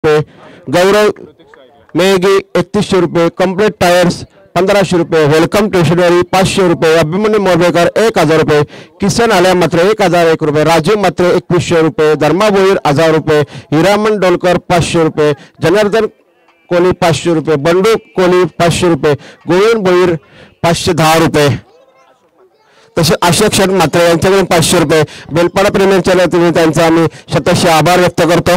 रुपये, गौरव मेघे 3100 रुपये, complete tyres 1500 रुपये, वेलकम स्टेशनरी 500 रुपये, अभिमन्यू मोरबेकर 1000 रुपये, किसन आल्या मात्र 1001 रुपये, राजीव मात्र 2100 रुपये, धर्मा भोईर 1000 रुपये, हिरामन डोलकर 500 रुपये, जनार्दन कोली 500 रुपये, बंडू कोली 500 रुपये, गोविंद भोईर 510 रुपये, तसे अशोक शेठ मात्र यांच्याकडून 500 रुपये. बेलपाडा प्रेमींच्या तुम्ही त्यांचा आम्ही शतशः आभार व्यक्त करतो.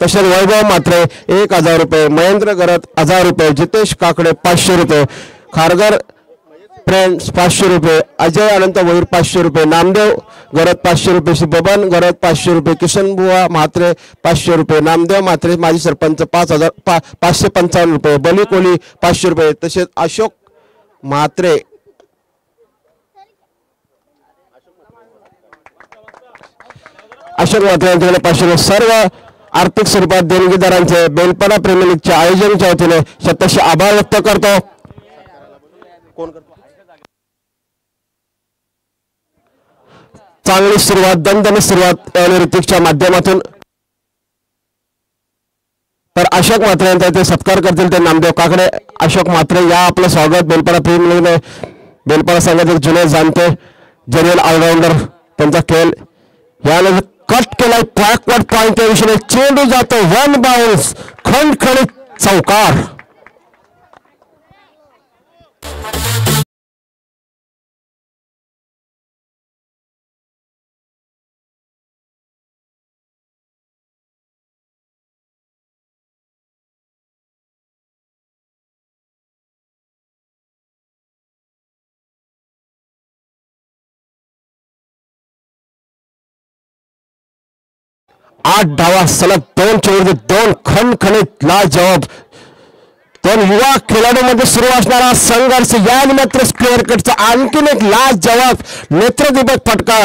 तसेच वैभव मात्रे 1000 रुपये, महेंद्र गरत 1000 रुपये, जितेश काकडे 500 रुपये, खारघर फ्रेंड्स 500 रुपये, अजय अनंत भोईर 500 रुपये, नामदेव गरत 500 रुपये, बबन गरत 500 रुपये, किशन बुवा म्हात्रे 500 रुपये, नामदेव म्हात्रे माजी सरपंच 555 रुपये, बली कोली 500 रुपये. तसेच अशोक म्हात्रे यांच्याकडे 500 रुपये. सर्व आर्थिक स्वरूपात देणगीदारांचे बेलपाडा प्रेमी लीगच्या आयोजनाच्या वतीने शतशः आभार व्यक्त करतो. चांगली सुरुवात, दणदणीत सुरुवात ऋतिकच्या माध्यमातून. तर अशोक म्हात्रे यांचा ते सत्कार करतील ते नामदेव काकडे. अशोक म्हात्रे या आपलं स्वागत. बेलपाडा प्रेमी लीगने बेलपाडा संघाचे जुने जाणते जनरल ऑलराऊंडर त्यांचा खेळ यानंतर कट केलाय बॅकवर्ड पॉइंटच्या दिशेने चेंडू जातो वन बाउन्स खणखणीत चौकार. आठ धावा सलग, 2 चेंडू, 2 खणखणीत लाजवाब. 2 युवा खेळाडूंमध्ये सुरू असणारा संघर्ष या मात्र स्क्वेअर कटचा आणखीन एक लाजवाब नेत्रदीपक फटका.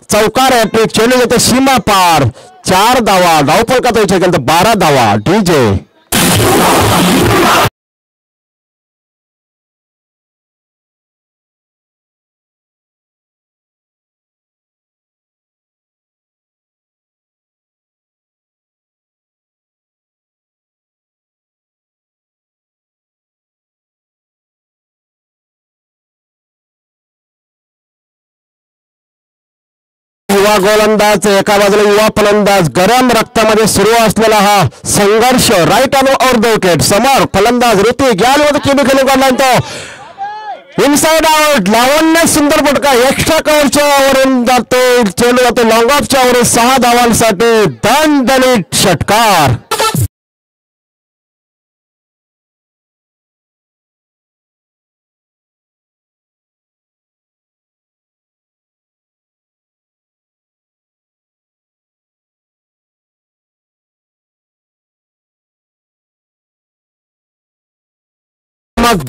चौकार हॅट्रिक, चेंडू येते सीमा पार. 4 धावा, धावफलकाचा विचार केला तर 12 धावा. डीजे युवा गोलंदाज, एका बाजूला युवा फलंदाज. गरम रक्तामध्ये सुरू असलेला हा संघर्ष. राईट ऑन द विकेट समोर फलंदाज ऋतिक यावर चेंडू खेळून काढला तो इनसाइड आउट. लावण्य सुंदर फटका एक्स्ट्रा कव्हरच्या वरून जातो. चेंडू जातो लॉंग ऑफच्या वरून. 6 धावांसाठी दणदणीत षटकार.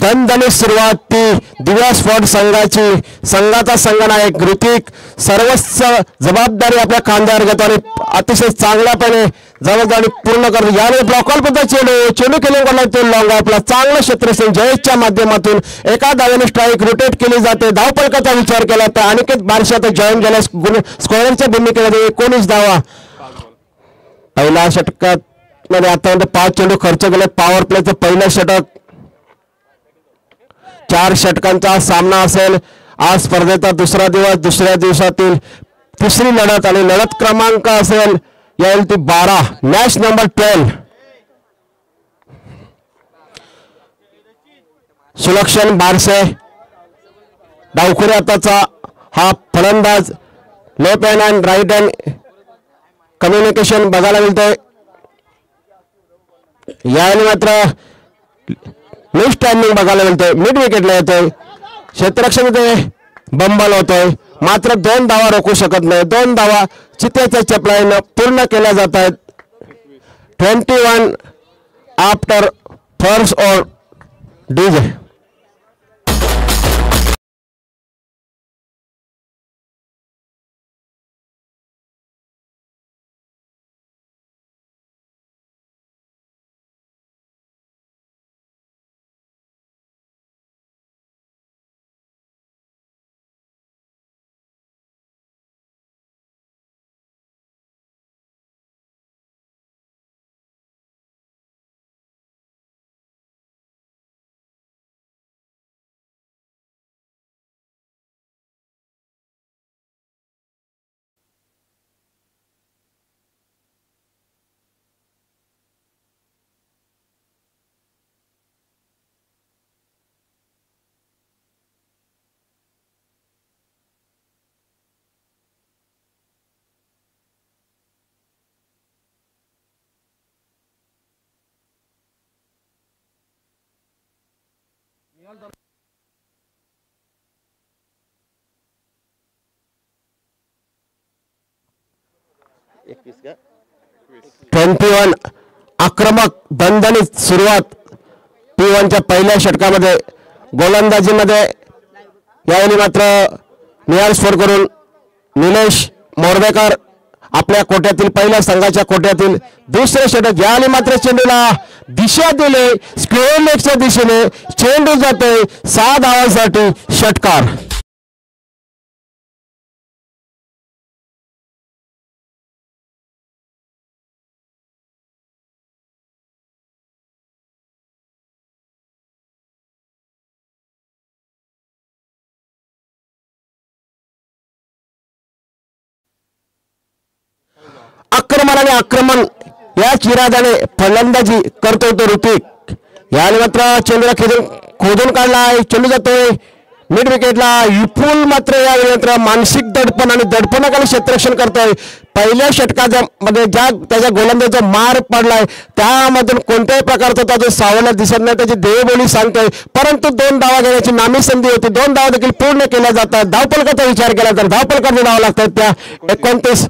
दणदणीत सुरुवात ती दिव्या स्पॉट संघाची. संघाचा संघनायक ऋतिक सर्वस्व जबाबदारी आपल्या खांद्यावर घेतो आणि अतिशय चांगल्यापणे जबाबदारी पूर्ण करतो. याने ब्लॉकॉलपद्धा चेंडू खेळून काढला तो लॉंग ऑफला. चांगलं क्षेत्रसेन जयेशच्या माध्यमातून एका धावेने स्ट्राईक रोटेट केली जाते. धावफलकाचा विचार केला तर अनिकेत बारशे आता जॉईन झाला स्कोअरच्या भूमिकेमध्ये. 19 धावा पहिल्या षटकात मध्ये आतापर्यंत 5 चेंडू खर्च केले. पॉवर प्लेचं पहिलं षटक. 4 षटकांचा सामना असेल. आज स्पर्धेचा दुसरा दिवस. दुसऱ्या दिवसातील तिसरी लढत आणि लढत क्रमांक असेल यावेळी ती 12 मॅच नंबर 12. सुलक्षण बारसे डावखुरी हाताचा हा फलंदाज. Left hand and right hand communication बघायला मिळतंय. यावेळी मात्र मिड स्टँडिंग बघायला मिळतोय. मिड विकेटला येतोय. क्षेत्ररक्षण बंबल होतोय. मात्र 2 धावा रोखू शकत नाही. 2 धावा चितेच्या चपलाईनं पूर्ण केल्या जात आहेत. 21 आफ्टर फर्स्ट ओव्हर. डीजे 21 आक्रमक दणदणीत सुरुवात P1च्या पहिल्या षटकामध्ये गोलंदाजीमध्ये यावेळी मात्र निहाल स्कोर करून निलेश मोरवेकर आपल्या कोट्यातील पहिल्या संघाच्या कोट्यातील दुसरे षटक यावेळी मात्र चेंडूला दिशा दिले स्क्वेअर लेगच्या दिशेने चेंडू जातोय 6 धावांसाठी षटकार. आक्रमण आणि आक्रमण या चिरादाने फलंदाजी करतोय तो ऋतिक. याने मात्र चेंडूला खोदून काढलाय चेंडू जातोय मिड विकेटला. विपुल मात्र यावेळी मात्र मानसिक दडपण आणि दडपणाखाली क्षेत्ररक्षण करतोय. पहिल्या षटकामध्ये ज्या त्याच्या गोलंदाजीचा मार पडलाय त्यामधून कोणत्याही प्रकारचा तो सावळा दिसत नाही त्याची देहबोली सांगतोय. परंतु 2 धावा घेण्याची नामी संधी होती 2 धावा देखील पूर्ण केल्या जातात. धावफलकाचा विचार केला तर धावफलकाचे धावा लागतात त्या 29.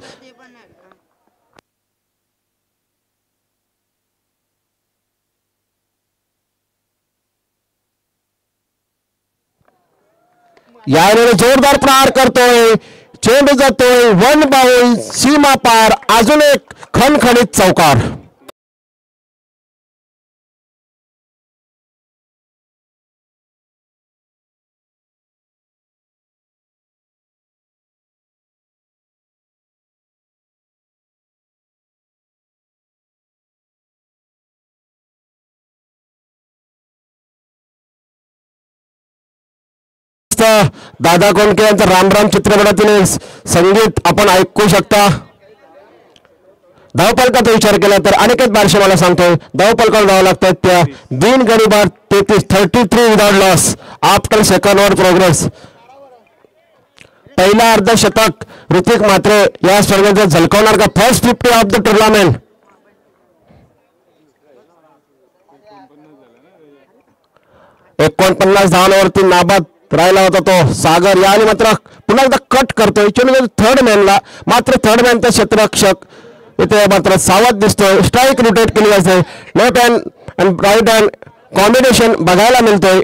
यावेळी जोरदार प्रहार करतोय चेंडू जातोय 1 बाउल सीमा पार. अजून एक खणखणीत चौकार. दादा कोंडके यांचं रामराम चित्रपटातील संगीत आपण ऐकू शकता. धावफलकाचा विचार केला तर अनिकेत बारशे मला सांगतोय धावफलकावर धावा लागतात त्या बिनगडी बाद 33 without loss after second over progress. पहिला अर्धशतक ऋतिक मात्र या स्पर्धेत झलकवणार का. First 50 of the tournament. 49 धावांवरती नाबाद राहिला होता तो सागर. याने मात्र पुन्हा एकदा कट करतोय चेंडू थर्ड मॅनला. मात्र थर्ड मॅनचा क्षेत्ररक्षक इथे मात्र सावध दिसतोय. स्ट्राईक रोटेट केली जाते. लेफ्ट हँड आणि राईट हँड कॉम्बिनेशन बघायला मिळतोय.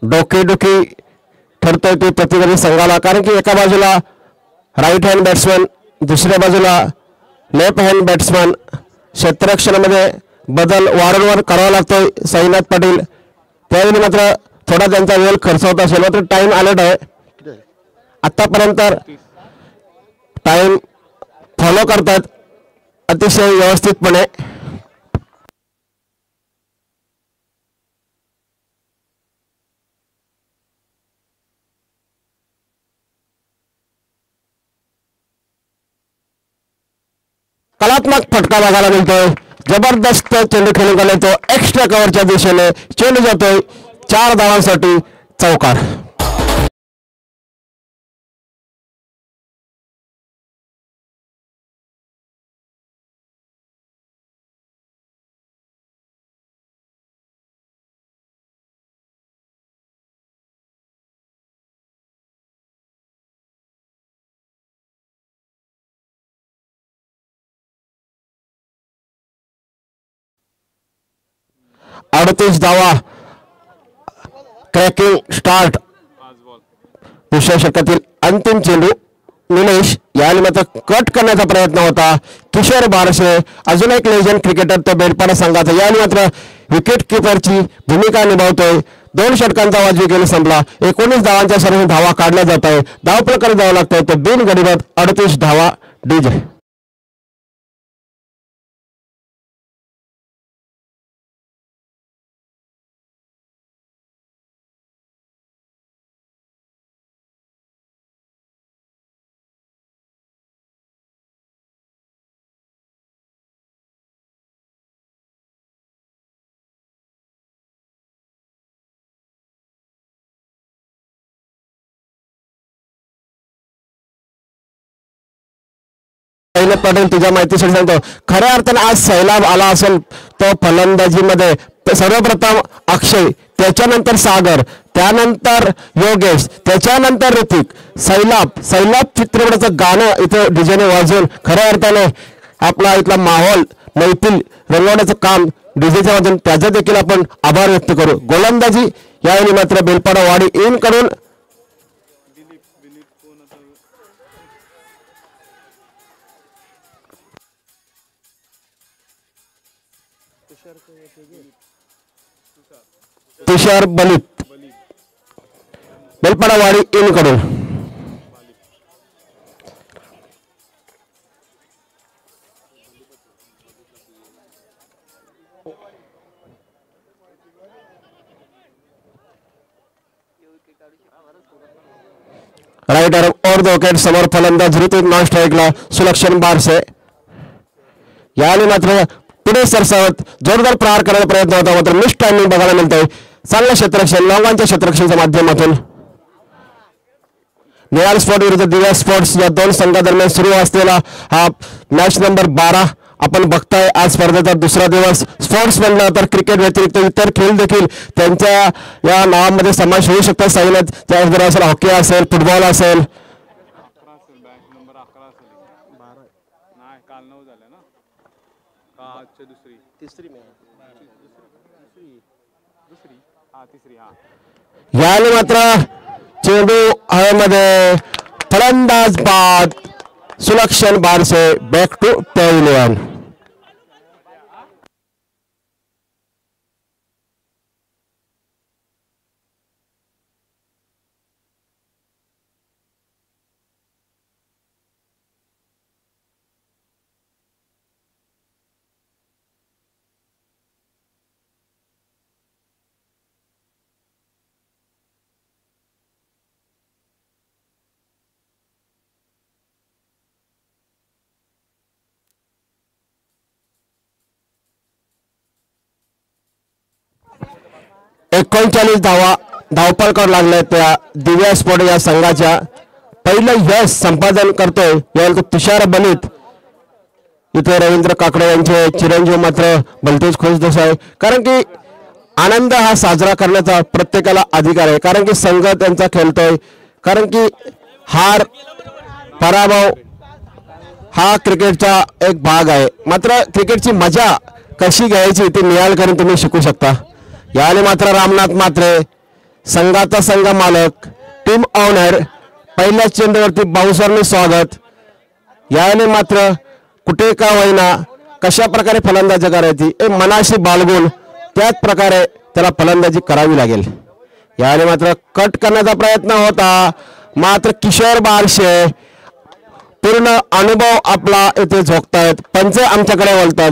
डोकेदुखी ठरतोय ते प्रतिनिधी संघाला कारण की एका बाजूला राईट हँड बॅट्समन दुसऱ्या बाजूला लेफ्ट हँड बॅट्समन. क्षेत्ररक्षणामध्ये बदल वारंवार करावा लागतोय साईनाथ पाटील. त्यावेळी मात्र थोडा त्यांचा वेळ खर्च होत असेल मात्र टाइम अलर्ट आहे. आतापर्यंत टाइम फॉलो करतात अतिशय व्यवस्थितपणे. कलात्मक फटका बघायला मिळतोय. जबरदस्त चेंडू खेळून गेला तो एक्स्ट्रा कव्हरच्या दिशेने चेंडू जातोय 4 धावांसाठी चौकार. अडतीस धावा क्रॅकिंग स्टार्ट. दुसऱ्या षटकातील अंतिम चेंडू निलेश याने मात्र कट करण्याचा प्रयत्न होता. किशोर बारशे अजून एक लेजंड क्रिकेटर तो बेलपाडा संघाचा याने मात्र विकेट किपरची भूमिका निभावतोय. 2 षटकांचा वाजवी गेला संपला. 19 धावांच्या सरासरी धावा काढल्या जात आहे. धावफलकावर जावं लागतंय तर बिनगडीबाद 38 धावा डीजे. विनोद पाटील तुझ्या माहितीसाठी सांगतो, खऱ्या अर्थाने आज सैलाब आला असेल तो फलंदाजीमध्ये सर्वप्रथम अक्षय, त्याच्यानंतर सागर, त्यानंतर योगेश, त्याच्यानंतर ऋतिक, सैलाब चित्रपटाचं गाणं इथे डीजेने वाजवून खऱ्या अर्थाने आपला इथला माहोल मैफिल रंगवण्याचं काम डीजेच्या वाजून त्याचा देखील आपण आभार व्यक्त करू. गोलंदाजी यावेळी मात्र बेलपाडा वाडी इन कडून तुषार बलित बेलपाडा वाडी इन कडून. Right arm over the wicket, समोर फलंदाज ऋतिक, नॉन स्ट्राईकला सुलक्षण बारसे. याने मात्र पुढे सरसावत जोरदार प्रहार करण्याचा प्रयत्न होता, मात्र मिस टायमिंग बघायला मिळतंय. चांगलं क्षेत्ररक्षण लॉंगांच्या क्षेत्ररक्षणाच्या माध्यमातून निळाल स्पोर्ट विरुद्ध दिव्या स्पोर्ट्स या दोन संघादरम्यान सुरू असलेला हा मॅच नंबर 12 आपण बघताय. आज स्पर्धेचा दुसरा दिवस. स्पोर्ट्स म्हणलं तर क्रिकेट व्यतिरिक्त इतर खेळ देखील त्यांच्या या नावामध्ये समावेश होऊ शकतात. साईनाथ त्याचबरोबर असेल, हॉकी असेल, फुटबॉल असेल. याने मात्र चेंडू हवेमध्ये, फलंदाज बाद, सुलक्षण बारसे बॅक टू पॅव्हिलियन. एकोणचाळीस धावपळ लागले त्या दिव्या स्पोर्ट या संघाच्या. पहिलं यश संपादन करतोय यावेळी तुषार बलित. इथे रवींद्र काकडे यांचे चिरंजीव मात्र भलतेच खुश दिसत आहे, कारण की आनंद हा साजरा करण्याचा प्रत्येकाला अधिकार आहे. कारण की संघ त्यांचा खेळतोय, कारण की हार पराभव हा क्रिकेटचा एक भाग आहे. मात्र क्रिकेटची मजा कशी घ्यायची ती निहाल करून तुम्ही शिकू शकता. याने मात्र रामनाथ मात्रे संघाचा संघ मालक, टीम ऑनर, पहिल्या चेंडूवरती बाउन्सरने स्वागत. याने मात्र कुठे का होईना कशा प्रकारे फलंदाजी करायची मनाशी बाळगून त्याच प्रकारे त्याला फलंदाजी करावी लागेल. याने मात्र कट करण्याचा प्रयत्न होता, मात्र किशोर बारशे पूर्ण अनुभव आपला येथे झोकतायत. पंच आमच्याकडे बोलतात.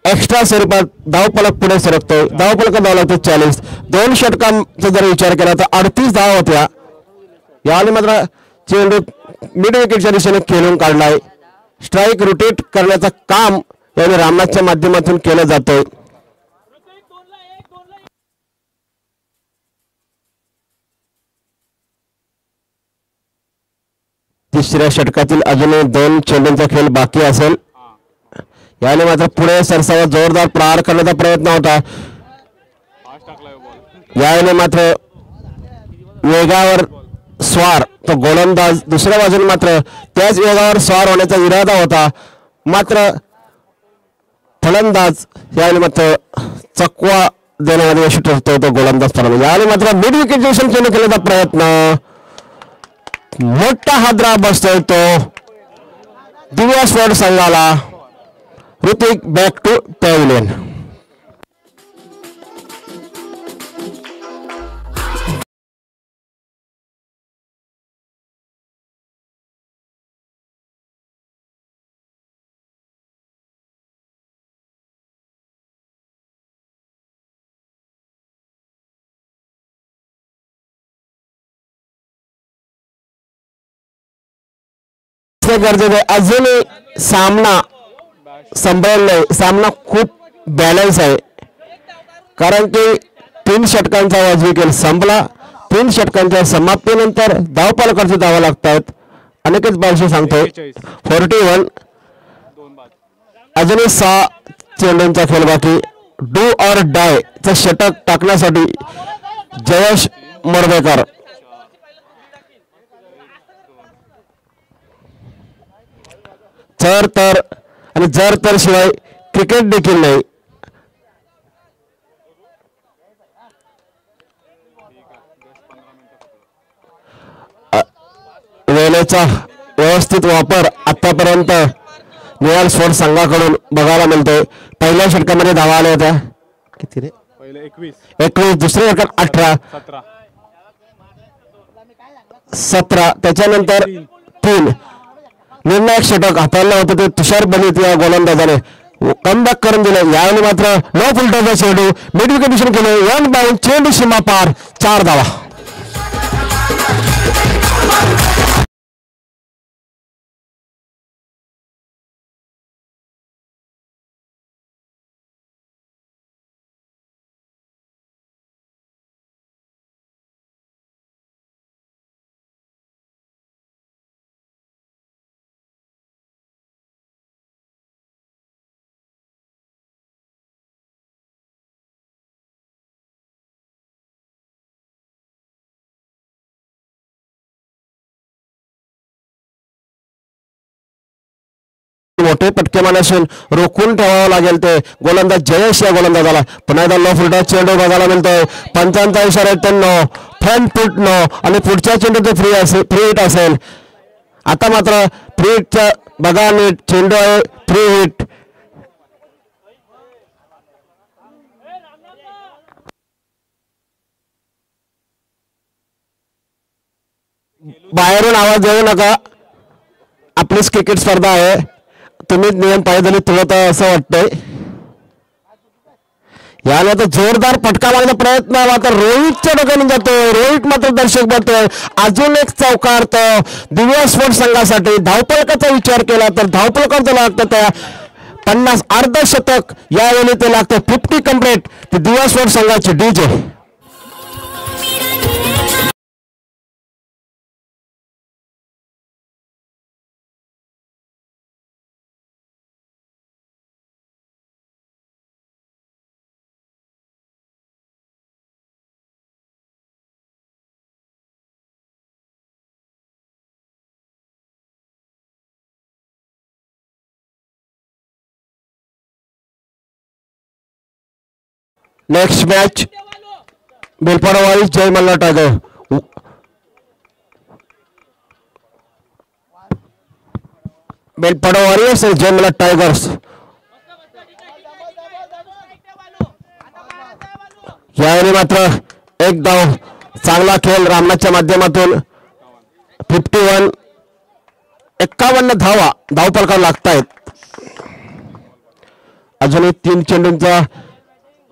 एक्स्ट्रा स्वरूपात धावफलक पुढे सरकतोय. धावफलक धाव लागतो 40. 2 षटकांचा जर विचार केला तर 38 धाव होत्या. याने मात्र चेंडू मिड विकेटच्या दिशेने खेळून काढलाय. स्ट्राईक रोटेट करण्याचं काम याने रामनाथच्या माध्यमातून केलं जातोय. तिसऱ्या षटकातील अजूनही 2 चेंडूंचा खेळ बाकी असेल. याने मात्र पुढे सरसावत जोरदार प्रहार करण्याचा प्रयत्न होता. याने मात्र वेगावर स्वार तो गोलंदाज, दुसऱ्या बाजूने मात्र त्याच वेगावर स्वार होण्याचा इरादा होता, मात्र फलंदाज याने मात्र चकवा देण्यामध्ये यश ठरतो तो गोलंदाज फलंदाज. याने मात्र मिड विकेट जंक्शन केल्याचा प्रयत्न, मोठा हादरा बसतोय तो दिव्या स्पोर्ट संघाला. Hrithik back to pavilion. गरजेचं आहे. अजूनही सामना संभव नाही. सामना खूप बॅलन्स आहे, कारण की 3 षटकांचा वाजवी खेळ संपला. 3 षटकांच्या समाप्तीनंतर धावफलकाची धावा लागतात. अनेकच बारशे सांगतोय 41 अजूनही 6 चेंडूंचा खेळ बाकी. डू ऑर डाय चं षटक टाकण्यासाठी जयेश मोरबेकर. तर आणि जर तर शिवाय क्रिकेट देखील नाही. वेळेचा व्यवस्थित वापर आतापर्यंत निळा स्पोर्ट्स संघाकडून बघायला मिळतोय. पहिल्या षटकामध्ये धावा आल्या होत्या किती रे? 21. दुसऱ्या षटकात 18, 17. त्याच्यानंतर 3 निर्णायक षटक हाताळलं होतं ते तुषार बनीत या गोलंदाजाने कमबॅक करून दिलं. यावेळी मात्र नो फुलटॉचा चेंडू मिड विकेट केले. 1 बाउंड चेंडू सीमा पार. 4 धावा. मोठे फटके मारण्यासून रोखून ठेवावं लागेल ते गोलंदाज जयेश या गोलंदाजाला. पुन्हा एकदा लो फुलटॉस चेंडू बघायला मिळतोय. पंचांचा इशारा आहे नो फ्रंट फुट नो आणि पुढच्या चेंडू ते फ्री हिट असेल. आता मात्र फ्री हिटचा बघा नीट चेंडू आहे फ्री हिट. बाहेरून आवाज देऊ नका. आपलीच क्रिकेट स्पर्धा आहे. तुम्ही नियम पायदली तुळत असं वाटतंय. याला तर जोरदार फटका मारण्याचा प्रयत्न आला तर रोहितच्या डोक्याने जातोय. रोहित मात्र दर्शक बनतोय. अजून एक चौकार तो दिव्या स्पोर्ट्स संघासाठी. धावपळकाचा विचार केला तर धावपळकाचं लागतं त्या 50 अर्धशतक. यावेळी ते लागतं 50 कंप्लीट. दिव्या स्पोर्ट्स संघाचे डीजे. नेक्स्ट मॅच बेलपाडा वाईज Jai Malhar tiger. Belpada warriors Jai Malhar tigers. यावेळी मात्र एक धाव. चांगला खेळ रामनाथच्या माध्यमातून. 51 51 धावा धावपलका लागतायत. अजूनही 3 चेंडूंचा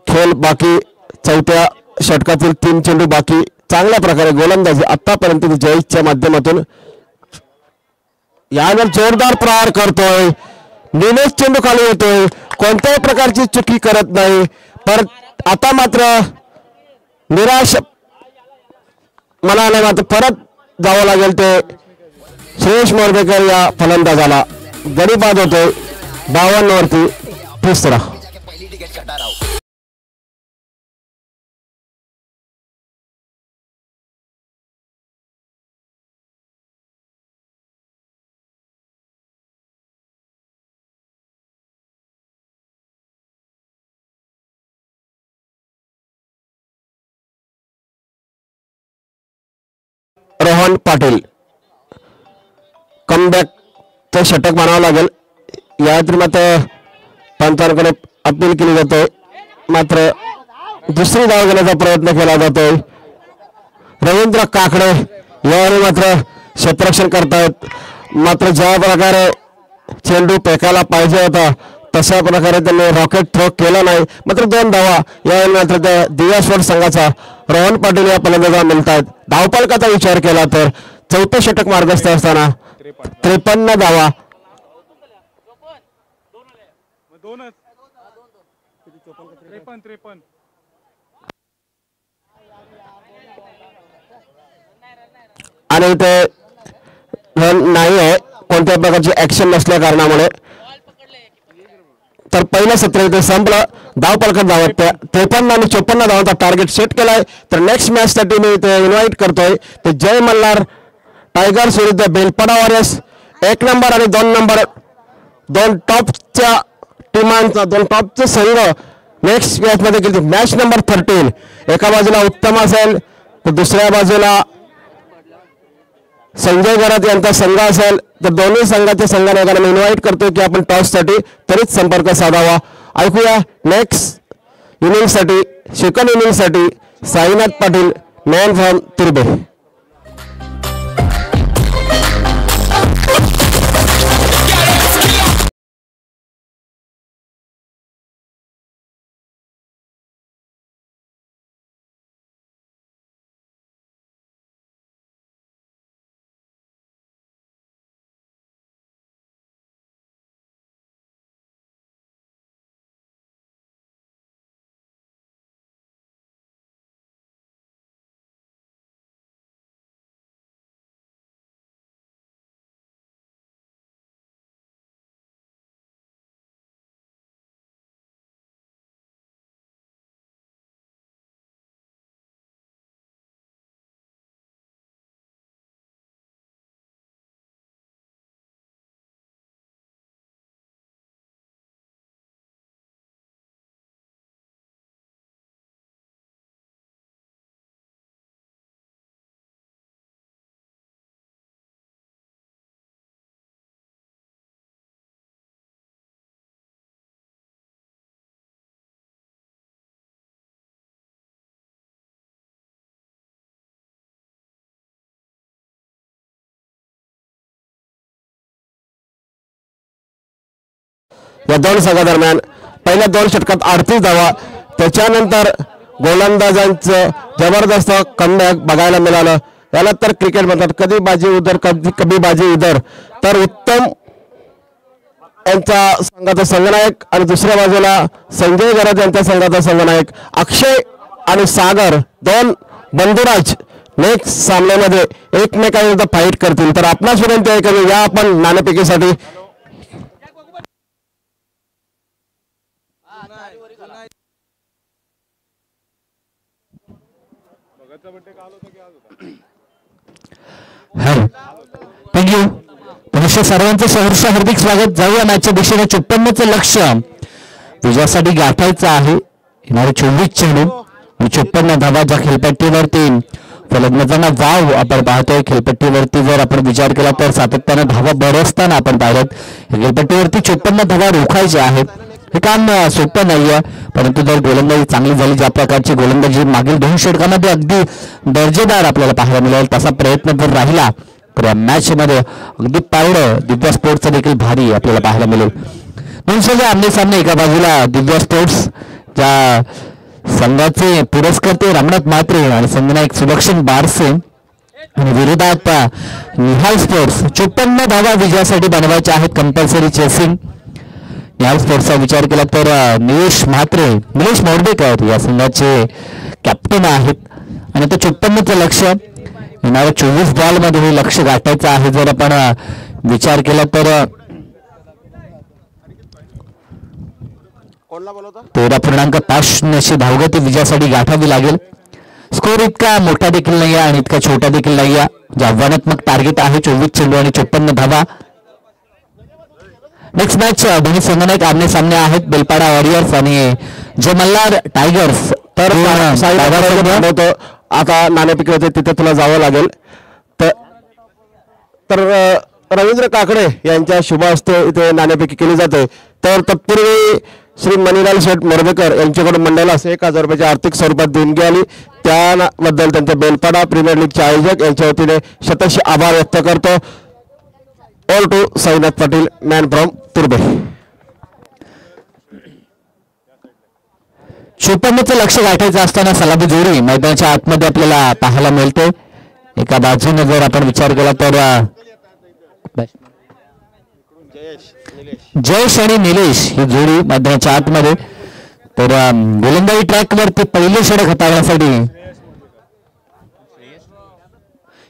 खेळ बाकी. चौथ्या षटकातील 3 चेंडू बाकी. चांगल्या प्रकारे गोलंदाजी आतापर्यंत जयेशच्या माध्यमातून. यावर जोरदार प्रहार करतोय. निलेश चेंडू खाली येतोय. कोणत्याही प्रकारची चुकी करत नाही. परत आता मात्र निराश मनाने मात्र परत जावं लागेल ते श्रेयश मोरबेकर या फलंदाजाला. गडी बाद होतोय 52 वरती 3रा. रोहन पाटील कमबॅकचं षटक म्हणावं लागेल. यात मात्र पंचांकडे अपील केली जाते. मात्र दुसरी धाव घेण्याचा प्रयत्न केला जातोय. रवींद्र काकडे यावेळी मात्र क्षेत्ररक्षण करतायत. मात्र ज्या प्रकारे चेंडू फेकायला पाहिजे होता तशा प्रकारे त्यांनी रॉकेट थ्रो केला नाही. मात्र 2 धावा यावेळी मात्र त्या दिव्या स्पोर्ट्स संघाचा रोहन पाटील या फलंदाजाला मिळतात. धावपलकाचा विचार केला तर चौथं षटक मार्गस्थ असताना 53 धावा. आणि ते रन नाही आहे कोणत्याही प्रकारची ऍक्शन नसल्या कारणामुळे. तर पहिलं सत्र इथे संपलं. धाव पलकट धावत 53 आणि 54 धावांचा टार्गेट सेट केलाय. तर नेक्स्ट मॅच साठी मी इथे इन्व्हाइट करतोय ते जय मल्हार टायगर्स विरुद्ध बेलपाडा वॉरियर्स. 1 नंबर आणि 2 नंबर दोन टॉपच्या टीमांचा दोन टॉपचे संघ नेक्स्ट मॅच मध्ये गेले. मॅच नंबर 13 एका बाजूला उत्तम असेल तर दुसऱ्या बाजूला संजय गरात यांचा संघ असेल. तर दोन्ही संघाच्या संघाने एकाला मी इन्व्हाइट करतो की आपण टॉससाठी त्वरित संपर्क साधावा. ऐकूया नेक्स्ट इनिंगसाठी सेकंड इनिंगसाठी साईनाथ पाटील मॅन फ्रॉम तुर्बे. या दोन संघादरम्यान पहिल्या 2 षटकात 38 धावा. त्याच्यानंतर गोलंदाजांचं जबरदस्त कमबॅक बघायला मिळालं. याला तर क्रिकेट म्हणतात कधी बाजी उधर कधी बाजी इधर. तर उत्तम यांच्या संघाचा संघनायक आणि दुसऱ्या बाजूला संजय गरात यांच्या संघाचा संघनायक अक्षय आणि सागर दोन बंधुराज नेक्स्ट सामन्यामध्ये एकमेकांविरुद्ध फाईट करतील. तर आपणास विनंती आहे की या आपण नाणेफेकीसाठी थँक्यू पुनश्च सर्वांचं सहर्ष हार्दिक स्वागत. जाऊया मॅचच्या दिशेने. 54चं लक्ष्य विजयासाठी गाठायचं आहे. येणारे 24 चेंडू आणि 54 धावा ज्या खेळपट्टीवरती फलंदाजांना वाव आपण पाहतोय. खेळपट्टीवरती जर आपण विचार केला तर सातत्याने धावा बरसताना आपण पाहिलं. खेळपट्टीवरती 54 धावा रोखायच्या आहेत. हे काम सोपं नाहीये, परंतु जर गोलंदाजी चांगली झाली ज्या प्रकारची गोलंदाजी मागील 2 षटकामध्ये अगदी दर्जेदार आपल्याला पाहायला मिळेल तसा प्रयत्न जर राहिला तर या मॅच मध्ये अगदी पारडं दिव्या स्पोर्ट्सचं देखील भारी आपल्याला पाहायला मिळेल. 2 संघ आमने सामने. एका बाजूला दिव्या स्पोर्ट्स ज्या संघाचे पुरस्कर्ते रामनाथ म्हात्रे आणि संघनायक सुलक्षण बारसे आणि विरोधात निहाल स्पोर्ट्स. 54 धावा विजयासाठी बनवायच्या आहेत. Compulsory chasing. निहाल स्पोर्ट्सचा विचार केला तर निलेश म्हात्रे निलेश मोरडेकर या संघाचे कॅप्टन आहेत आणि तो 54चं लक्ष्य येणाऱ्या 24 बॉलमध्ये हे लक्ष्य गाठायचं आहे. जर आपण विचार केला तर 13.5 धावगती विजयासाठी गाठावी लागेल. स्कोर इतका मोठा देखील नाही आणि इतका छोटा देखील नाही. जे आव्हानात्मक टार्गेट आहे 24 चेंडू आणि 54 धावा. नेक्स्ट मॅच दोन्ही संघनायक आमने सामने आहेत. बेलपाडा वॉरियर्स आणि जय मल्हार टायगर्स. तर आता नाणेफेकी होते तिथे तुला जावं लागेल. तर रवींद्र काकडे यांच्या शुभ हस्ते इथे नाणेफेकी केली जाते. तर तत्पूर्वी श्री मणिलाल शेठ मोरबेकर यांच्याकडून मंडळास 1000 रुपयाची आर्थिक स्वरूपात देणगी आली. त्याबद्दल त्यांच्या बेलपाडा प्रीमियर लीगचे आयोजक यांच्या वतीने शतश आभार व्यक्त करतो. All to Sainath Patil man from Turbe. 54चं लक्ष गाठायचं असताना सलामी जोडी मैदानाच्या आतमध्ये आपल्याला पाहायला मिळते. एका बाजूने जर आपण विचार केला तर जयेश आणि निलेश ही जोडी मैदानाच्या आतमध्ये. तर गोलंदाजी ट्रॅक वरती पहिले षटक हाताळण्यासाठी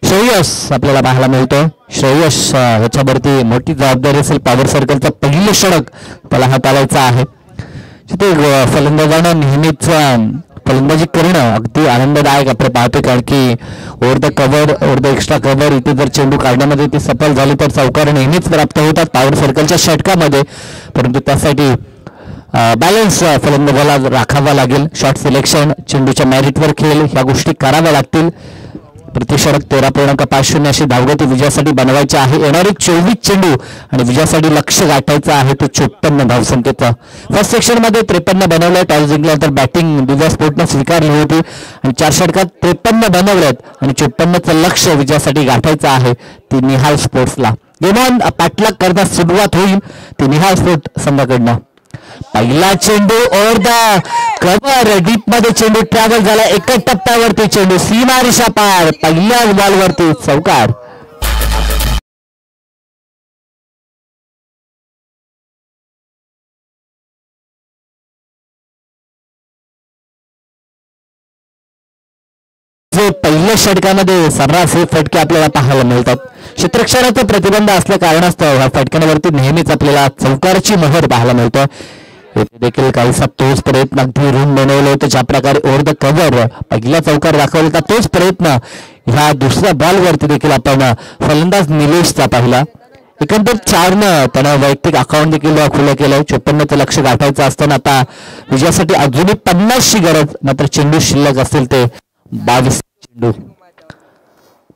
श्रेयस आपल्याला पाहायला मिळतो. श्रेयस याच्यावरती मोठी जबाबदारी असेल. पॉवर सर्कलचा पहिलं षटक त्याला हाताळायचं आहे. तिथे फलंदाजांना नेहमीच फलंदाजी करणं अगदी आनंददायक आपण पाहतो, कारण की over the cover over the extra cover इथे जर चेंडू काढण्यामध्ये ती सफल झाली तर चौकार नेहमीच प्राप्त होतात पॉवर सर्कलच्या षटकामध्ये. परंतु त्यासाठी बॅलन्स फलंदाजाला राखावा लागेल. शॉट सिलेक्शन, चेंडूच्या मॅरिटवर खेळ, ह्या गोष्टी कराव्या लागतील. प्रतिषटक 13.50 अशी धावगती विजयासाठी बनवायची आहे. येणारे 24 चेंडू आणि विजयासाठी लक्ष गाठायचं आहे तो 54 धावसंख्येचा. फर्स्ट सेक्शन मध्ये 53 बनवलंय. टॉस जिंकल्यानंतर बॅटिंग दिव्या स्पोर्टनं स्वीकारली होती आणि 4 षटकात 53 बनवलेत आणि 54चं लक्ष विजयासाठी गाठायचं आहे ती निहाल स्पोर्ट्सला. गेमॉन पाठलाग करण्यास सुरुवात होईल ती निहाल स्पोर्ट संघाकडनं. पहिला चेंडू ओव्हर द कव्हर डीप मध्ये चेंडू ट्रॅव्हल झाला. एकच टप्प्यावरती चेंडू सीमा रेषा पार, पहिल्या बॉलवरती चौकार. पहिल्या षटकामध्ये सर्रास हे फटके आपल्याला पाहायला मिळतात. क्षेत्ररक्षणाचा प्रतिबंध असल्या कारणास्तव ह्या फटक्यांवरती नेहमीच आपल्याला चौकारची मोहर पाहायला मिळतो. येथे देखील काहीसा तोच प्रयत्न अगदी रूम बनवलं होतं ज्या प्रकारे ओव्हर द कव्हर पहिला चौकार दाखवला होता. तोच प्रयत्न ह्या दुसऱ्या बॉलवरती देखील आपण फलंदाज निलेशचा पाहिला. एकंदर 4नं त्यानं वैयक्तिक अकाउंट देखील खुलं केलं. 54चं लक्ष गाठायचं असताना आता विजयासाठी अजूनही 50ची गरज. मात्र चेंडू शिल्लक असतील ते 22 चेंडू,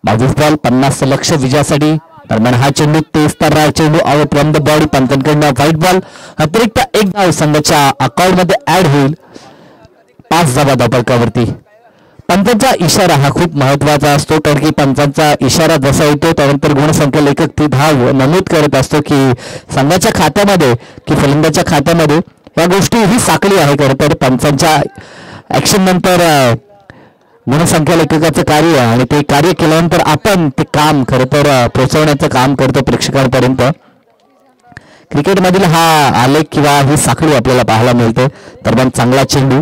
22 बॉल 50चं लक्ष विजयासाठी. दरम्यान हा चेंडू तेज तर चेंडू आउट फ्रॉम द बॉडी, पंचांकडनं व्हाईट बॉल. अतिरिक्त एक धाव संघाच्या अकाउंट मध्ये ऍड होईल 5 धावा धावफलकावरती. पंचांचा इशारा हा खूप महत्वाचा असतो, कारण की पंचांचा इशारा जसा येतो त्यानंतर गुणसंख्या लेखक ती धाव नमूद करत असतो की संघाच्या खात्यामध्ये की फलंदाच्या खात्यामध्ये. या गोष्टी ही साखळी आहे. खरं तर पंचांच्या ऍक्शन नंतर गुणसंख्या लेखकाचं कार्य आणि ते कार्य केल्यानंतर आपण ते काम खरं तर पोहोचवण्याचं काम करतो प्रेक्षकांपर्यंत. क्रिकेटमधील हा आलेख किंवा ही साखळी आपल्याला पाहायला मिळते. दरम्यान चांगला चेंडू,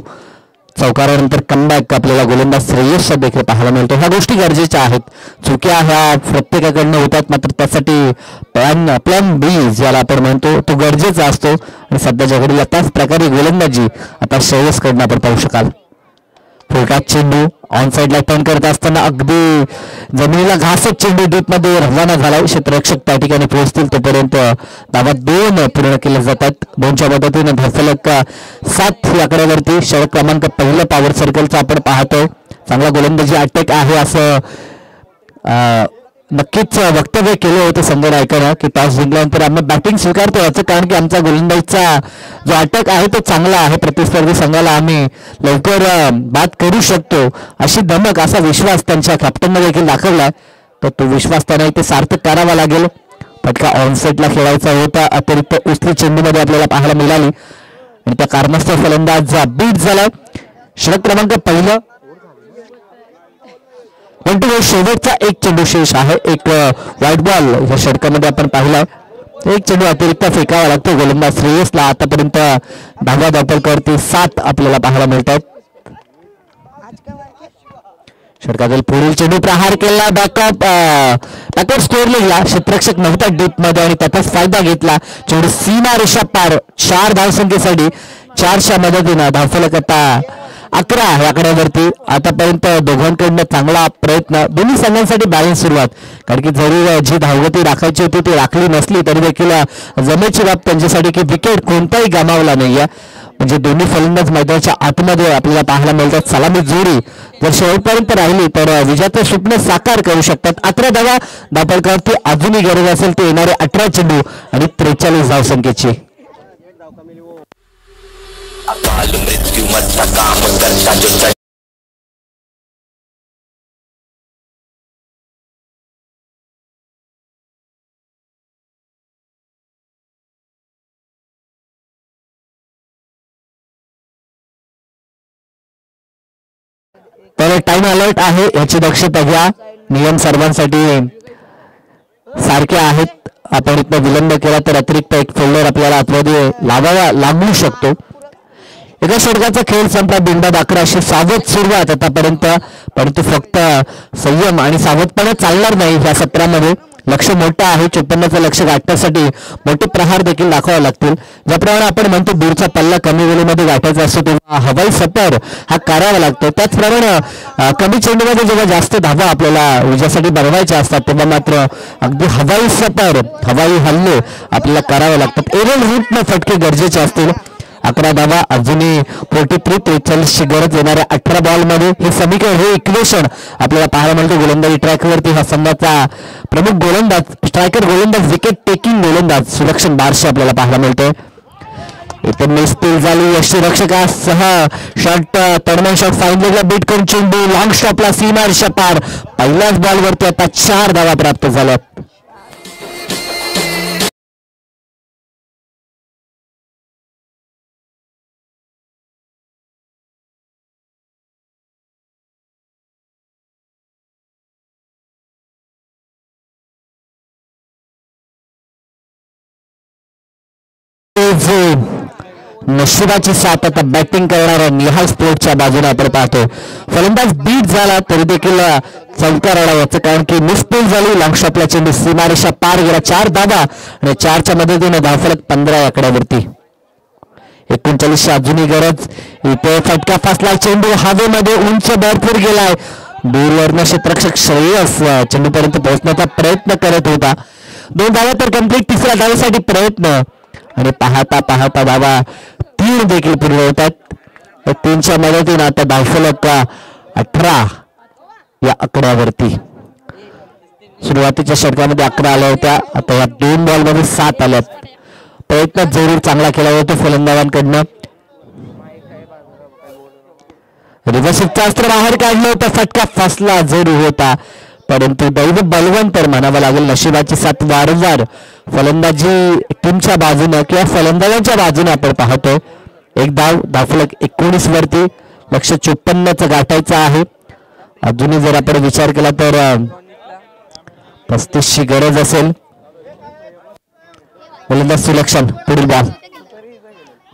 चौकारानंतर कमबॅक आपल्याला गोलंदाज श्रेयस देखील पाहायला मिळतो. ह्या गोष्टी गरजेच्या आहेत. चुक्या ह्या प्रत्येकाकडनं होतात, मात्र त्यासाठी प्लॅन बी ज्याला आपण म्हणतो तो गरजेचा असतो. आणि सध्याच्या घडीला त्याच प्रकारे गोलंदाजी आता श्रेयसकडनं आपण पाहू शकाल. फुलकात चेंडू ऑन साईडला टर्न करत असताना अगदी जमिनीला घासत चेंडू डीप मध्ये रवाना झाला. क्षेत्ररक्षक त्या ठिकाणी पोहोचतील तोपर्यंत धावा 2 पूर्ण केल्या जातात. 2च्या मदतीने धावफलक 7 या आकड्यावरती. षटक क्रमांक पहिलं पॉवर सर्कलचा आपण पाहतो. चांगला गोलंदाजी अटॅक आहे असं नक्कीच वक्तव्य केलं होतं संघ नायकानं की टॉस जिंकल्यानंतर आम्ही बॅटिंग स्वीकारतो. याचं कारण की आमचा गोलंदाजीचा जो अटॅक आहे तो चांगला आहे. प्रतिस्पर्धी संघाला आम्ही लवकर बाद करू शकतो अशी धमक, असा विश्वास त्यांच्या कॅप्टनने देखील दाखवला. तर तो विश्वास त्यांना इथे सार्थक करावा लागेल. फटका ऑनसेटला खेळायचा होता. अतिरिक्त उचली चेंडूमध्ये आपल्याला पाहायला मिळाली आणि त्या कारणास्तव फलंदाज बीट झाला. षटक क्रमांक पहिलं शेवटचा एक चेंडू शेष आहे. एक व्हाईट बॉल या षटकामध्ये आपण पाहिलाय. एक चेंडू अतिरिक्त फेकावा लागतो गोलंदाज श्रेयसला. आतापर्यंत धावा धावफलकावरती 7 आपल्याला पाहायला मिळतात. षटकातील पुढील चेंडू प्रहार केला. बॅकअप स्कोर लिहिला. क्षेत्ररक्षक नव्हता डीप मध्ये आणि त्याचाच फायदा घेतला. चेंडू सीमा रेषा पार. 4 धावसंख्येसाठी 4च्या मदतीनं धावफलक आता 11 या आकड्यावरती. आतापर्यंत दोघांकडनं चांगला प्रयत्न. दोन्ही संघांसाठी बॅलन्स सुरुवात, कारण की जरी जी धावगती राखायची होती ती राखली नसली तरी देखील जमेची बाब त्यांच्यासाठी की विकेट कोणताही गमावला नाहीये. म्हणजे दोन्ही फलंदाज मैदानाच्या आतमध्ये आपल्याला पाहायला मिळतात. सलामी जोडी जर शेवटपर्यंत राहिली तर विजयाचं स्वप्न साकार करू शकतात. 11 धावा धावफलकावरती अजूनही गरज असेल ते येणारे 18 चेंडू आणि 43 धावसंख्येची. तर टाइम अलर्ट आहे, याची दक्षता घ्या. नियम सर्वांसाठी सारखे आहेत. आपण इथं विलंब केला तर अतिरिक्त एक फोल्डर आपल्याला आतमध्ये लावावा लागू शकतो. एका षटकाचा खेळ संपला. बिनबाद 11 अशी सावध सुरुवात आतापर्यंत, परंतु फक्त संयम आणि सावधपणा चालणार नाही या सत्रामध्ये. लक्ष मोठं आहे. 54चं लक्ष गाठण्यासाठी मोठे प्रहार देखील दाखवावे लागतील. ज्याप्रमाणे आपण म्हणतो दूरचा पल्ला कमी वेळेमध्ये गाठायचा असतो तेव्हा हवाई सफर हा करावा लागतो. त्याचप्रमाणे कमी चेंडूमध्ये जेव्हा जास्त धावा आपल्याला विजयासाठी बनवायच्या असतात तेव्हा मात्र अगदी हवाई सफर हवाई हल्ले आपल्याला करावे लागतात. एरल रूटनं फटके गरजेचे असतील. 11 धावा अजूनही 43-43ची गरज येणाऱ्या 18 बॉलमध्ये हे समीकरण हे इक्वेशन आपल्याला पाहायला मिळते. गोलंदाजी ट्रॅकवरती हा संघाचा प्रमुख गोलंदाज स्ट्रायकर गोलंदाज विकेट टेकिंग गोलंदाज सुलक्षण बारशे आपल्याला पाहायला मिळते. इथे मिसफील झाली. यष्टीरक्षकासह शॉट तडमन शॉट फाईन लेगला बीट करून चेंडू लॉंग स्टॉपला सीमारेषा पार. पहिल्याच बॉलवरती आता 4 धावा प्राप्त झाल्यात. नशिबाची साथ आता बॅटिंग करणारा निहाल स्पोर्ट्सच्या बाजूने आपण पाहतो. फलंदाज बीट झाला तरी देखील चौकार अडावायचं कारण की मिसफील झाली. लॉंग शॉटला चेंडू सीमारेषा पार गेला. 4 धावा आणि 4च्या मदतीने धावफलक 15 आकड्यावरती. 39ची अजूनही गरज. इथे फटका फसला. चेंडू हवेमध्ये उंच भरपूर गेलाय. दूरवरनं क्षेत्ररक्षक श्रेयस चेंडूपर्यंत पोहोचण्याचा प्रयत्न करत होता. 2 धावा तर कंप्लीट. तिसऱ्या धावेसाठी प्रयत्न आणि पाहता पाहता धावा 3 देखील पूर्ण होतात. 3च्या मदतीने आता धावफलक 18 या आकड्यावरती. सुरुवातीच्या षटकामध्ये 11 आल्या होत्या. आता या 2 बॉलमध्ये 7 आल्यात. प्रयत्न जरूर चांगला केला होता फलंदाजांकडनं. रिव्हर्सचा अस्त्र बाहेर काढलं होतं. फटका फसला जरूर होता परंतु दैव बलवंत तर म्हणावं लागेल. नशिबाची साथ वारंवार फलंदाजी टीमच्या बाजूनं किंवा फलंदाजांच्या बाजूने आपण पाहतोय. एक धावफलक 19 वरती. लक्ष 54चं गाठायचं आहे. अजूनही जर आपण विचार केला तर 35ची गरज असेल. फलंदाज सुलक्षण पुढील बॉल.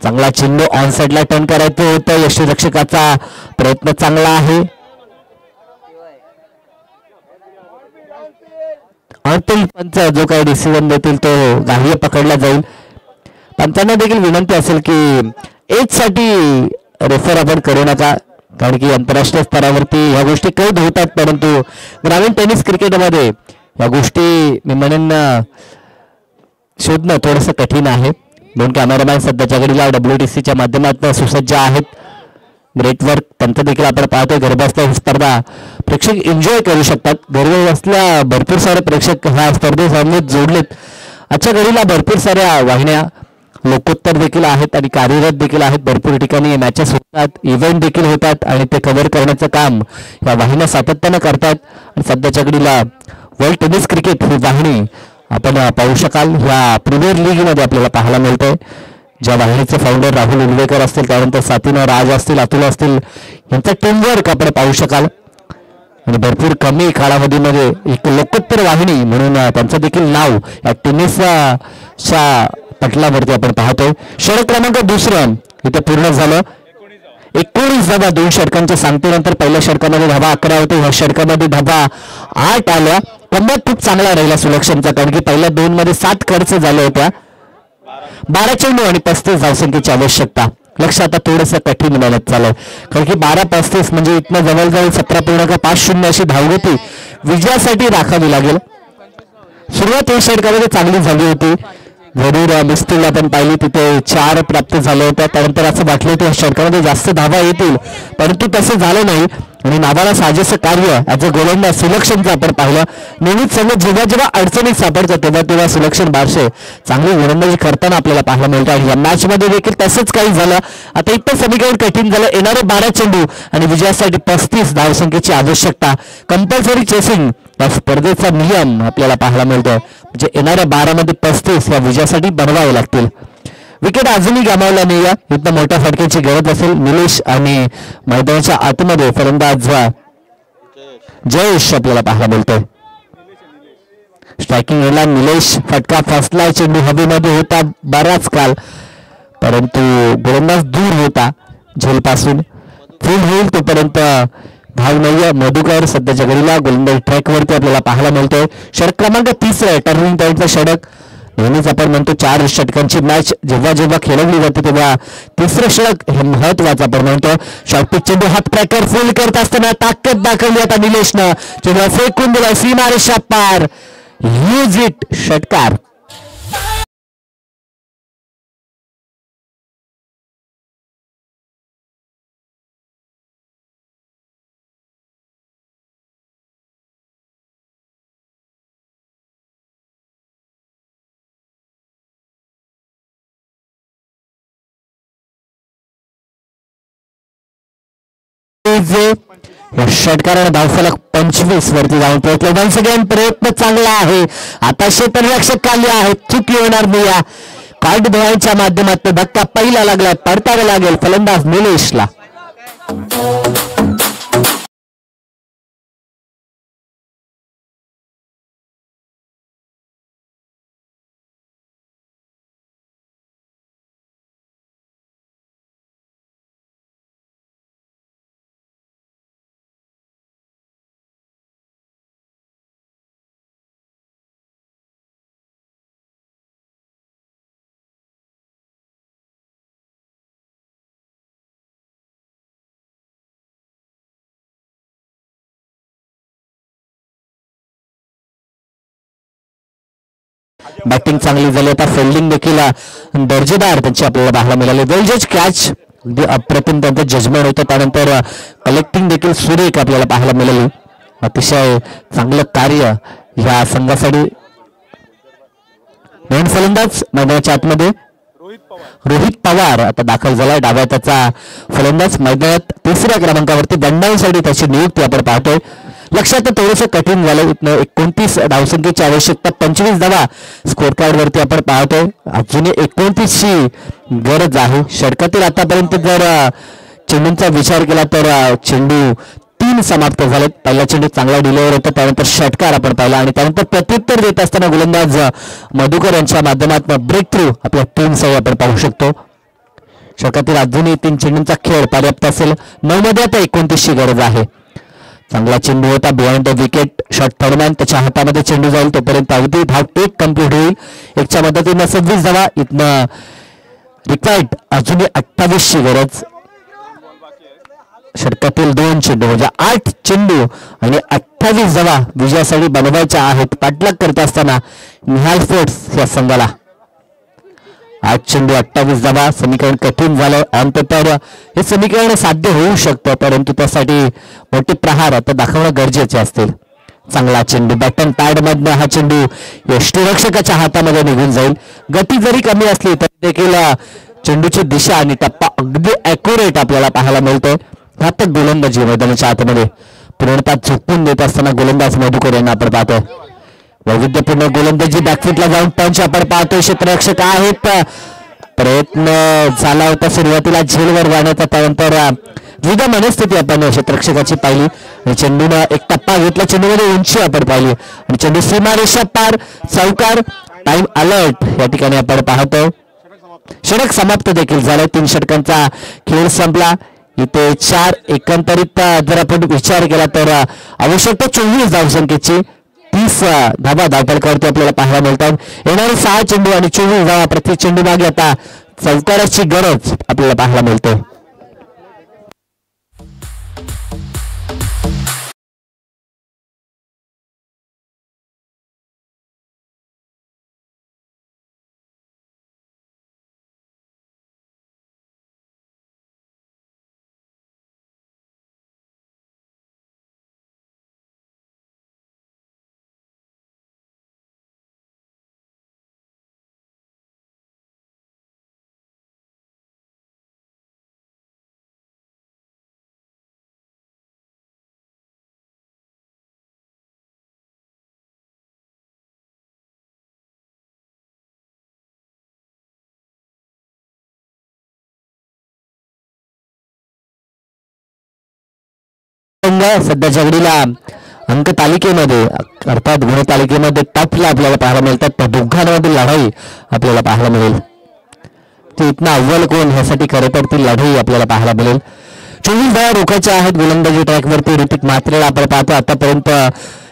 चांगला चेंडू ऑन साइडला टर्न करायचं होतं. यष्टीरक्षकाचा प्रयत्न चांगला आहे. अंतिम पंच जो काही डिसिजन देतील तो ग्राह्य पकडला जाईल. पंचांना देखील विनंती असेल की एज साठी रेफर आपण करू नका कारण की आंतरराष्ट्रीय स्तरावरती ह्या गोष्टी कैद होतात परंतु ग्रामीण टेनिस क्रिकेटमध्ये या गोष्टी मी म्हणेन शोधणं थोडंसं कठीण आहे. 2 कॅमेरामॅन सध्याच्या घडीला WTCच्या माध्यमातून सुसज्ज आहेत. ग्रेट वर्क त्यांचं देखील आपण पाहतोय. घरी बसल्या ही स्पर्धा प्रेक्षक एन्जॉय करू शकतात. घरी बसल्या भरपूर सारे प्रेक्षक ह्या स्पर्धेसमवेत जोडलेत. आजच्या घडीला भरपूर साऱ्या वाहिन्या लोकोत्तर देखील आहेत आणि कार्यरत देखील आहेत. भरपूर ठिकाणी मॅचेस होतात, इव्हेंट देखील होतात आणि ते कव्हर करण्याचं काम या वाहिन्या सातत्यानं करतात. आणि सध्याच्या घडीला वर्ल्ड टेनिस क्रिकेट ही वाहिनी आपण पाहू शकाल. ह्या प्रीमियर लीगमध्ये आपल्याला पाहायला मिळतंय. ज्या वाहिनीचे फाउंडर राहुल उलवेकर असतील त्यानंतर साथीनं राज असतील, अतुल असतील यांचा टीमवर्क आपण पाहू शकाल. आणि भरपूर कमी कालावधीमध्ये एक लोकोत्तर वाहिनी म्हणून त्यांचं देखील नाव या टेनिसच्या पटलावरती आपण पाहतोय. षटक क्रमांक 2 इथे पूर्ण झालं. 19 धावा 2 षटकांच्या सांगतेनंतर पहिल्या षटकामध्ये धावा 11 होते. ह्या षटकामध्ये धावा 8 आल्या. कमबॅक खूप चांगला राहिला सुलक्षणचा कारण की पहिल्या 2 मध्ये 7 खर्च झाल्या होत्या. 12 चेंडू आणि 35 धावसंख्येची आवश्यकता. लक्ष आता थोडंसं कठीण बनत चाललंय कारण की 12-35 म्हणजे इथनं जवळजवळ 17.50 अशी धावगती विजयासाठी राखावी लागेल. सुरुवात या षटकामध्ये चांगली झाली होती. जरूर मिसफील्ड आपण पाहिली तिथे 4 प्राप्त झाले होत्या. त्यानंतर असं वाटलं होतं षटकामध्ये जास्त धावा येतील परंतु तसं झालं नाही. आणि नावाला साजेसं कार्य ॲज अ गोलंदाज सुलक्षणचं आपण पाहिलं. नेहमीच संघ जेव्हा जेव्हा अडचणीत सापडतं तेव्हा तेव्हा सुलक्षण बारशे चांगली गोलंदाजी करताना आपल्याला पाहायला मिळतं आणि या मॅचमध्ये देखील तसंच काही झालं. आता इथं समीकरण कठीण झालं. येणारे 12 चेंडू आणि विजयासाठी 35 धावसंख्येची आवश्यकता. कंपल्सरी चेसिंग या स्पर्धेचा नियम आपल्याला पाहायला मिळतो. म्हणजे येणाऱ्या 12 मध्ये 35 या विजयासाठी बनवावे लागतील. विकेट अजूनही गमावला नाही. इथं मोठ्या फटक्याची गरज असेल. निलेश आणि मैदानाच्या आतमध्ये फलंदाज जयेश आपल्याला पाहायला मिळतोय. स्ट्रायकिंग एंडला निलेश. फटका फसला. चेंडू हवेमध्ये होता बराच काल परंतु गोलंदाज दूर होता झेलपासून. फील्ड होईल तोपर्यंत धाव नाहीये. मधुकर सध्याच्या घडीला गोलंदाजी ट्रॅकवरती आपल्याला पाहायला मिळतोय. षटक क्रमांक 3 आहे टर्निंग पॉईंटचा षटक. नेहमीच आपण म्हणतो 4 षटकांची मॅच जेव्हा जेव्हा खेळवली जाते तेव्हा तिसरं षटक हे महत्वाचं आपण म्हणतो. शॉर्ट पिच चेंडू हात क्रॅकर फुल करत असताना ताकद दाखवली आता निलेशनं. चेंडू फेकून दिला सीमारेषा पार. यूज इट षटकार. षटकाराने धावफलक 25 वरती जाऊन पोहोचले. वन्स अगेन प्रयत्न चांगला आहे. आता क्षेत्ररक्षक खाली आहे. चुकी होणार नाही. या कार्ड धोळ्यांच्या माध्यमातून धक्का पहिला लागला. पडताना लागेल फलंदाज निलेशला. बॅटिंग चांगली झाली. आता फिल्डिंग देखील दर्जेदार त्यांची आपल्याला पाहायला मिळाली. वेल जज कॅच अगदी अप्रतिम त्यांचं जजमेंट होतं. त्यानंतर कलेक्टिंग देखील सुरेख आपल्याला पाहायला मिळाली. अतिशय चांगलं कार्य या संघासाठी. नवीन फलंदाज मैदानाच्या आतमध्ये रोहित पवार आता दाखल झालाय. डाव्या त्याचा फलंदाज मैदानात 3ऱ्या क्रमांकावरती बंडाऊसाठी त्याची नियुक्ती आपण पाहतोय. लक्षात थोडंसं कठीण झालं. 29 धावसंख्येची आवश्यकता 25 धावा स्कोर कार्ड वरती आपण पाहतोय. अजूनही 29 ची गरज आहे. षटकातील आतापर्यंत जर चेंडूंचा विचार केला तर चेंडू 3 समाप्त झालेत. पहिला चेंडू चांगला डिलिव्हर होता. त्यानंतर षटकार आपण पाहिला आणि त्यानंतर प्रत्युत्तर देत असताना गोलंदाज मधुकर यांच्या माध्यमातून ब्रेक थ्रू आपल्या टीमसह आपण पाहू शकतो. षटकातील अजूनही 3 चेंडूंचा खेळ पर्याप्त असेल. 9 मध्ये आता 29 ची गरज आहे. चांगला चेंडू होता behind the wicket. Shot third man त्याच्या हातामध्ये चेंडू जाईल तोपर्यंत अवधी धाव टेक कम्प्लीट होईल. 1च्या मदतीनं 26 धावा. इथनं रिक्वायर्ड अजूनही 28 ची गरज. षटकातील 2 चेंडू म्हणजे 8 चेंडू आणि 28 धावा विजयासाठी बनवायच्या आहेत. पाठलाग करत असताना निहाल फोर्स या संघाला 8 चेंडू 28 धावा. समीकरण कठीण झालं. ऑन पेपर हे समीकरण साध्य होऊ शकतं परंतु त्यासाठी मोठे प्रहार आता दाखवणं गरजेचे असतील. चांगला चेंडू बॅटन पॅड मधनं हा चेंडू यष्टीरक्षकाच्या हातामध्ये निघून जाईल. गती जरी कमी असली तर देखील चेंडूची दिशा आणि टप्पा अगदी अॅक्युरेट आपल्याला पाहायला मिळतोय. घातक गोलंदाजी मैदानाच्या आतमध्ये पूर्णतः झोपून देत असताना गोलंदाज मधुकर यांना आपण पाहतोय. वैविध्यपूर्ण गोलंदाजी बॅकफुटला जाऊन पंच आपण पाहतोय. क्षेत्ररक्षक आहेत. प्रयत्न झाला होता सुरुवातीला झेलवर जाण्याचा. त्यानंतर विविध मनस्थिती आपण क्षेत्ररक्षकाची पाहिली. चेंडूनं एक टप्पा घेतला. चेंडूमध्ये उंची आपण पाहिली आणि चेंडू सीमारेषा पार. चौकार. टाइम अलर्ट या ठिकाणी आपण पाहतोय. षटक समाप्त देखील झालं. 3 षटकांचा खेळ संपला. इथे 4 एकंदरीत जर आपण विचार केला तर आवश्यकता 24 धावसंख्येची 30 धावा धावफलकावरती आपल्याला पाहायला मिळतात. येणारे 6 चेंडू आणि 24 धावा प्रति चेंडू मागे आता चौकाराची गरज आपल्याला पाहायला मिळते. सध्याच्या घडीला अंक तालिकेमध्ये अर्थात गुणतालिकेमध्ये टॉपला आपल्याला पाहायला मिळतात. त्या दोघांमधील लढाई आपल्याला पाहायला मिळेल. ती इथनं अव्वल कोण ह्यासाठी खरं तर ती लढाई आपल्याला पाहायला मिळेल. 24 धावा रोखायच्या आहेत गोलंदाजी ट्रॅकवरती. ऋतिक म्हात्रेला आपण पाहतो आतापर्यंत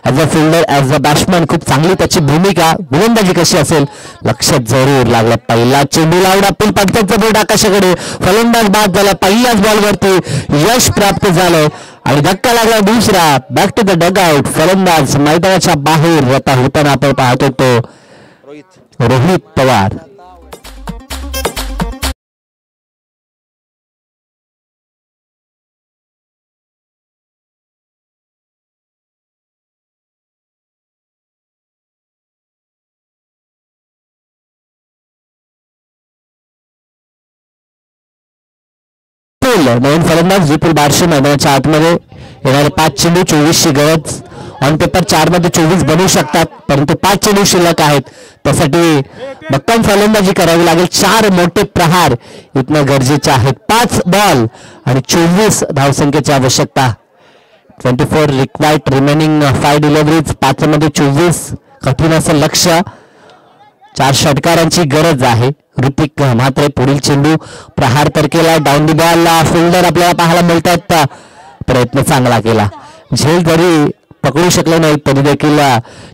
as a fielder as a batsman खूप चांगली त्याची भूमिका. गोलंदाजी कशी असेल लक्षात जरूर लागला. पहिला चेंडू लावून अपील पडत्याचं बोट आकाशाकडे. फलंदाज बाद झाला. पहिल्याच बॉलवरती यश प्राप्त झालं आणि धक्का लागला दुसरा. Back to the dugout. फलंदाज मैदानाच्या बाहेर होताना आपण पाहतो तो रोहित पवार. नवीन फलंदाज विपुल बारशे मैदानाच्या आतमध्ये. येणारे 5 चेंडू 24ची गरज. ऑन पेपर 4 मध्ये 24 बनवू शकतात परंतु 5 चेंडू शिल्लक आहेत. त्यासाठी भक्कम फलंदाजी करावी लागेल. 4 मोठे प्रहार इथनं गरजेचे आहेत. 5 बॉल आणि 24 धावसंख्येची आवश्यकता. 24 रिक्वायर्ड रिमेनिंग 5 डिलिव्हरीज. 5 मध्ये 24 कठीण असं लक्ष. 4 षटकारांची गरज आहे. ऋतिक म्हात्रे पुढील चेंडू प्रहार तर केला. डाऊन दी बॉल फिल्डर आपल्याला पाहायला मिळतात. प्रयत्न चांगला केला. झेल जरी पकडू शकले नाही तरी देखील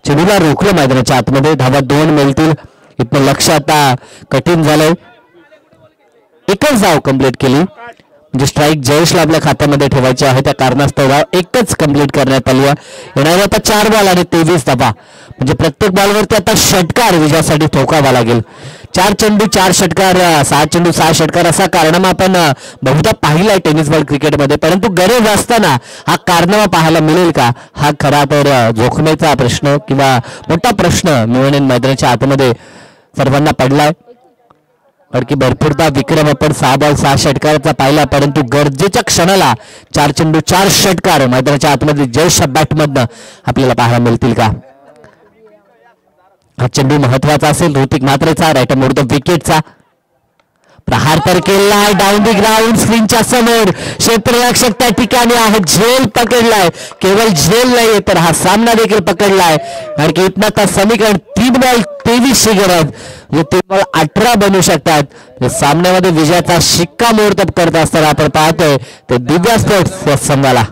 चेंडूला रोखलं मैदानाच्या आतमध्ये. धावा 2 मिळतील. इथनं लक्ष आता कठीण झालंय. एकच धाव कंप्लीट केली म्हणजे स्ट्राईक जयेशला आपल्या खात्यामध्ये ठेवायचे आहे. त्या कारणास्तव एकच कंप्लीट करण्यात आली आहे. येणारे आता 4 बॉल आणि 23 धावा म्हणजे प्रत्येक बॉलवरती आता षटकार विजयासाठी ठोकावा लागेल. 4 चेंडू 4 षटकार 6 चेंडू 6 षटकार असा कारनामा आपण बहुधा पाहिलाय टेनिस बॉल क्रिकेटमध्ये. परंतु गरज असताना हा कारनामा पाहायला मिळेल का हा खरा तर जोखमीचा प्रश्न किंवा मोठा प्रश्न मिळून मैदानाच्या आतमध्ये सर्वांना पडलाय. कारण की भरपूरदा विक्रम आपण 6 बॉल 6 षटकाराचा पाहिला परंतु गरजेच्या क्षणाला 4 चेंडू 4 षटकार मैदानाच्या आतमध्ये जयेश बॅटमधनं आपल्याला पाहायला मिळतील का. हा चेंडू महत्वाचा असेल. ऋतिक म्हात्रेचा राईट मोर द विकेटचा. प्रहार तर केलाय डाऊन दी ग्राउंड स्क्रीनच्या समोर. क्षेत्ररक्षक त्या ठिकाणी आहे. झेल पकडलाय. केवळ झेल नाही तर हा सामना देखील पकडलाय. कारण की इथनं आता समीकरण 3 बॉल 23ची गरज. 3 बॉल 18 बनू शकतात. सामन्यामध्ये विजयाचा शिक्कामोर्तब करत असताना आपण पाहतोय ते दिव्या स्पोर्ट्स या संघाला.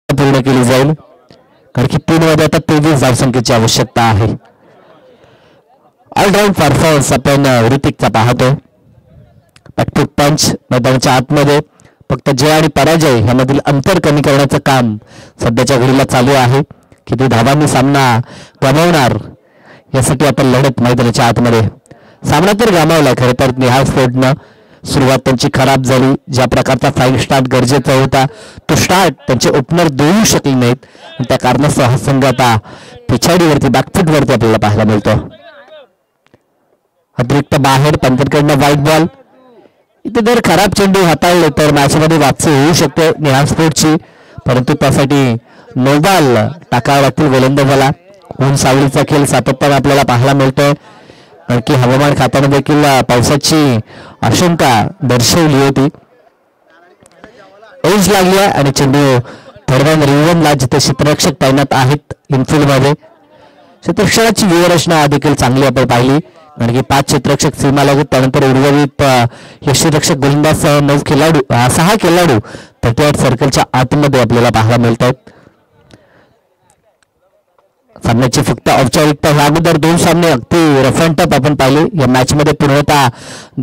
पूर्ण केली जाईल कारण की 3 मध्ये आता 23 धावसंख्येची आवश्यकता आहे. ऑलराऊंड परफॉर्मन्स आपण ऋतिकचा पाहतो. पटपूट पंच मैदानाच्या आतमध्ये फक्त जय आणि पराजय ह्यामधील अंतर कमी करण्याचं काम सध्याच्या घडीला चालू आहे. किती धावांनी सामना गमावणार यासाठी आपण लढत मैदानाच्या आतमध्ये. सामना तर गमावला खरं तर निहाल स्पोर्टनं. सुरुवात त्यांची खराब झाली. ज्या प्रकारचा फाईन स्टार्ट गरजेचा होता तो स्टार्ट त्यांचे ओपनर देऊ शकले नाहीत आणि त्या कारणास्तव हा संघ आता पिछाडीवरती बॅकफूटवरती आपल्याला पाहायला मिळतो. अतिरिक्त बाहेर पंतकडनं व्हाईट बॉल. इथे जर खराब चेंडू हाताळले तर मॅचमध्ये वापसी होऊ शकते निहाल स्पोर्टची परंतु त्यासाठी नो बॉल टाकावा लागतील गोलंदाजाला. ऊन सावलीचा खेळ सातत्याने आपल्याला पाहायला मिळतोय. कारण की हवामान खात्याने देखील पावसाची आशंका दर्शवली होती. एज लागली आहे आणि चेंडू थर्ड रिव्हनला जिथे क्षेत्ररक्षक तैनात आहेत इनफिल्डमध्ये. क्षेत्ररक्षणाची व्यूहरचना देखील चांगली आपण पाहिली कारण की 5 क्षेत्ररक्षक सीमा लागत. त्यानंतर उर्वरित यष्टीरक्षक गोलंदाजसह 9 खेळाडू 6 खेळाडू 38 सर्कलच्या आतमध्ये आपल्याला पाहायला मिळतात. सामन्याची फक्त औपचारिकता ह्या अगोदर 2 सामने अगदी रफ अँड टफ आपण पाहिले. या मॅच मध्ये पूर्णतः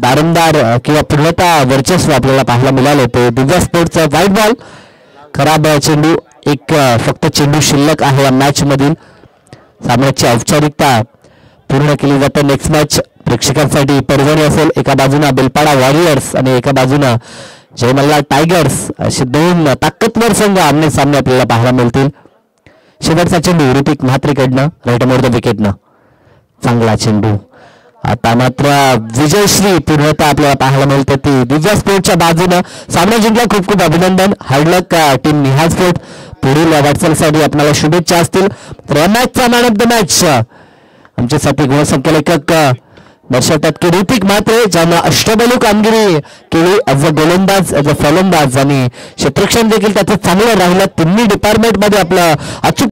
दारंदार किंवा पूर्णतः वर्चस्व आपल्याला पाहायला मिळाले. ते दिव्या स्पोर्टचा व्हाईट बॉल खराब चेंडू. एक फक्त चेंडू शिल्लक आहे या मॅच मधील. सामन्याची औपचारिकता पूर्ण केली जाते. नेक्स्ट मॅच प्रेक्षकांसाठी पर्वणी असेल. एका बाजूला बेलपाडा वॉरियर्स आणि एका बाजूला जय मल्हार टायगर्स असे 2 ताकदवर संघ आमने सामने आपल्याला पाहायला मिळतील. शेवटचा चेंडू ऋतिक म्हात्रेकडनं राईट मोर द विकेटनं. चांगला चेंडू. आता मात्र विजयश्री पूर्णतः आपल्याला पाहायला मिळते ती दिव्या स्पोर्टच्या बाजूनं. सामना जिंकला. खूप खूप अभिनंदन. हार्ड लक टीम निहाल स्पोर्ट. पुढील वाटचालीसाठी आपल्याला शुभेच्छा असतील. तर या मॅचचा मॅन ऑफ द मॅच आमच्यासाठी गुणसंख्यालेखक दर्शक ऋतिक म्हात्रे, ज्यानं अष्टबैलू कामगिरी केली ॲज अ गोलंदाज, ॲज अ फलंदाज आणि क्षेत्ररक्षण देखील त्याचं चांगलं राहिलं. तिन्ही डिपार्टमेंटमध्ये आपलं अचूक